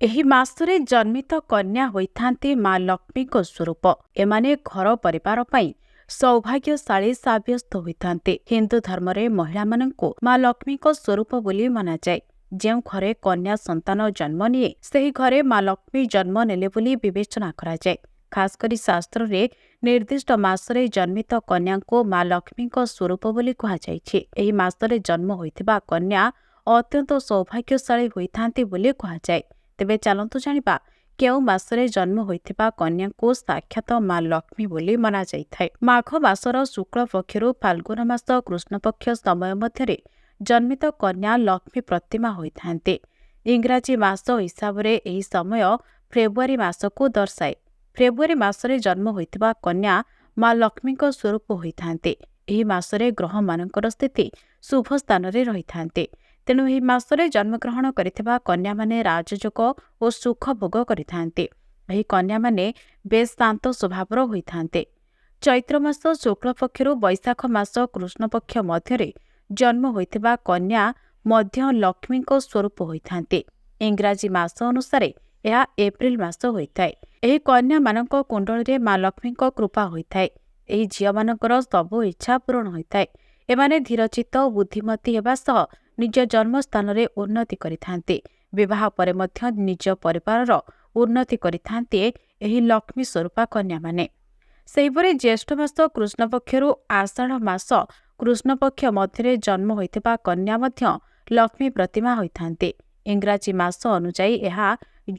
ଏହି ମାସରେ ଜନ୍ମିତ କନ୍ୟା ହୋଇଥାନ୍ତି ମା ଲକ୍ଷ୍ମୀଙ୍କ ସ୍ୱରୂପ। ଏମାନେ ଘର ପରିବାର ପାଇଁ ସୌଭାଗ୍ୟଶାଳୀ ସାବ୍ୟସ୍ତ ହୋଇଥାନ୍ତି। ହିନ୍ଦୁ ଧର୍ମରେ ମହିଳାମାନଙ୍କୁ ମା ଲକ୍ଷ୍ମୀଙ୍କ ସ୍ୱରୂପ ବୋଲି ମନାଯାଏ। ଯେଉଁ ଘରେ କନ୍ୟା ସନ୍ତାନ ଜନ୍ମ ନିଏ ସେହି ଘରେ ମା ଲକ୍ଷ୍ମୀ ଜନ୍ମ ନେଲେ ବୋଲି ବିବେଚନା କରାଯାଏ। ଖାସ୍ କରି ଶାସ୍ତ୍ରରେ ନିର୍ଦ୍ଦିଷ୍ଟ ମାସରେ ଜନ୍ମିତ କନ୍ୟାଙ୍କୁ ମା ଲକ୍ଷ୍ମୀଙ୍କ ସ୍ୱରୂପ ବୋଲି କୁହାଯାଇଛି। ଏହି ମାସରେ ଜନ୍ମ ହୋଇଥିବା କନ୍ୟା ଅତ୍ୟନ୍ତ ସୌଭାଗ୍ୟଶାଳୀ ହୋଇଥାନ୍ତି ବୋଲି କୁହାଯାଏ। ତେବେ ଚାଲନ୍ତୁ ଜାଣିବା କେଉଁ ମାସରେ ଜନ୍ମ ହୋଇଥିବା କନ୍ୟାଙ୍କୁ ସାକ୍ଷାତ ମା ଲକ୍ଷ୍ମୀ ବୋଲି ମନାଯାଇଥାଏ। ମାଘ ମାସର ଶୁକ୍ଳ ପକ୍ଷରୁ ଫାଲ୍ଗୁନ ମାସ କୃଷ୍ଣପକ୍ଷ ସମୟ ମଧ୍ୟରେ ଜନ୍ମିତ କନ୍ୟା ଲକ୍ଷ୍ମୀ ପ୍ରତିମା ହୋଇଥାନ୍ତି। ଇଂରାଜୀ ମାସ ହିସାବରେ ଏହି ସମୟ ଫେବୃଆରୀ ମାସକୁ ଦର୍ଶାଏ। ଫେବୃଆରୀ ମାସରେ ଜନ୍ମ ହୋଇଥିବା କନ୍ୟା ମା ଲକ୍ଷ୍ମୀଙ୍କ ସ୍ୱରୂପ ହୋଇଥାନ୍ତି। ଏହି ମାସରେ ଗ୍ରହମାନଙ୍କର ସ୍ଥିତି ଶୁଭ ସ୍ଥାନରେ ରହିଥାନ୍ତି। ତେଣୁ ଏହି ମାସରେ ଜନ୍ମଗ୍ରହଣ କରିଥିବା କନ୍ୟାମାନେ ରାଜଯୋଗ ଓ ସୁଖ ଭୋଗ କରିଥାନ୍ତି। ଏହି କନ୍ୟାମାନେ ବେଶ୍ ଶାନ୍ତ ସ୍ୱଭାବର ହୋଇଥାନ୍ତି। ଚୈତ୍ର ମାସ ଶୁକ୍ଳ ପକ୍ଷରୁ ବୈଶାଖ ମାସ କୃଷ୍ଣପକ୍ଷ ମଧ୍ୟରେ ଜନ୍ମ ହୋଇଥିବା କନ୍ୟା ମଧ୍ୟ ଲକ୍ଷ୍ମୀଙ୍କ ସ୍ୱରୂପ ହୋଇଥାନ୍ତି। ଇଂରାଜୀ ମାସ ଅନୁସାରେ ଏହା ଏପ୍ରିଲ ମାସ ହୋଇଥାଏ। ଏହି କନ୍ୟାମାନଙ୍କ କୁଣ୍ଡଳୀରେ ମା ଲକ୍ଷ୍ମୀଙ୍କ କୃପା ହୋଇଥାଏ। ଏହି ଝିଅମାନଙ୍କର ସବୁ ଇଚ୍ଛା ପୂରଣ ହୋଇଥାଏ। ଏମାନେ ଧୀରଚିତ୍ତ ଓ ବୁଦ୍ଧିମତୀ ହେବା ସହ ନିଜ ଜନ୍ମସ୍ଥାନରେ ଉନ୍ନତି କରିଥାନ୍ତି। ବିବାହ ପରେ ମଧ୍ୟ ନିଜ ପରିବାରର ଉନ୍ନତି କରିଥାନ୍ତି ଏହି ଲକ୍ଷ୍ମୀ ସ୍ୱରୂପା କନ୍ୟାମାନେ। ସେହିପରି ଜ୍ୟେଷ୍ଠ ମାସ କୃଷ୍ଣପକ୍ଷରୁ ଆଷାଢ଼ ମାସ କୃଷ୍ଣପକ୍ଷ ମଧ୍ୟରେ ଜନ୍ମ ହୋଇଥିବା କନ୍ୟା ମଧ୍ୟ ଲକ୍ଷ୍ମୀ ପ୍ରତିମା ହୋଇଥାନ୍ତି। ଇଂରାଜୀ ମାସ ଅନୁଯାୟୀ ଏହା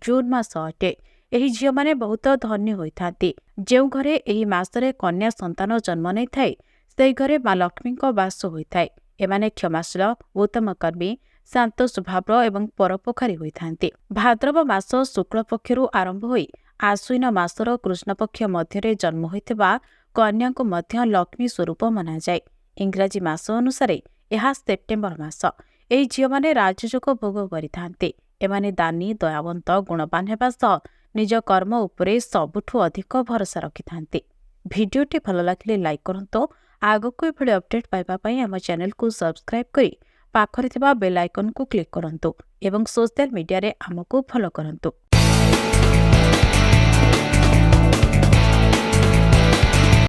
ଜୁନ୍ ମାସ ଅଟେ। ଏହି ଝିଅମାନେ ବହୁତ ଧନୀ ହୋଇଥାନ୍ତି। ଯେଉଁ ଘରେ ଏହି ମାସରେ କନ୍ୟା ସନ୍ତାନ ଜନ୍ମ ନେଇଥାଏ ସେହି ଘରେ ମା ଲକ୍ଷ୍ମୀଙ୍କ ବାସ ହୋଇଥାଏ। ଏମାନେ କ୍ଷମାଶୀଳ, ଉତ୍ତମକର୍ମୀ, ଶାନ୍ତ ସ୍ୱଭାବର ଏବଂ ପରୋପକାରୀ ହୋଇଥାନ୍ତି। ଭାଦ୍ରବ ମାସ ଶୁକ୍ଳ ପକ୍ଷରୁ ଆରମ୍ଭ ହୋଇ ଆଶ୍ୱିନ ମାସର କୃଷ୍ଣପକ୍ଷ ମଧ୍ୟରେ ଜନ୍ମ ହୋଇଥିବା କନ୍ୟାଙ୍କୁ ମଧ୍ୟ ଲକ୍ଷ୍ମୀ ସ୍ୱରୂପ ମନାଯାଏ। ଇଂରାଜୀ ମାସ ଅନୁସାରେ ଏହା ସେପ୍ଟେମ୍ବର ମାସ। ଏହି ଝିଅମାନେ ରାଜଯୋଗ ଭୋଗ କରିଥାନ୍ତି। ଏମାନେ ଦାନୀ, ଦୟାବନ୍ତ, ଗୁଣବାନ ହେବା ସହ ନିଜ କର୍ମ ଉପରେ ସବୁଠୁ ଅଧିକ ଭରସା ରଖିଥାନ୍ତି। ଭିଡିଓଟି ଭଲ ଲାଗିଲେ ଲାଇକ୍ କରନ୍ତୁ। ଆଗକୁ ଏଭଳି ଅପଡେଟ୍ ପାଇବା ପାଇଁ ଆମ ଚ୍ୟାନେଲକୁ ସବସ୍କ୍ରାଇବ୍ କରି ପାଖରେ ଥିବା ବେଲ୍ ଆଇକନ୍କୁ କ୍ଲିକ୍ କରନ୍ତୁ ଏବଂ ସୋସିଆଲ ମିଡିଆରେ ଆମକୁ ଫଲୋ କରନ୍ତୁ।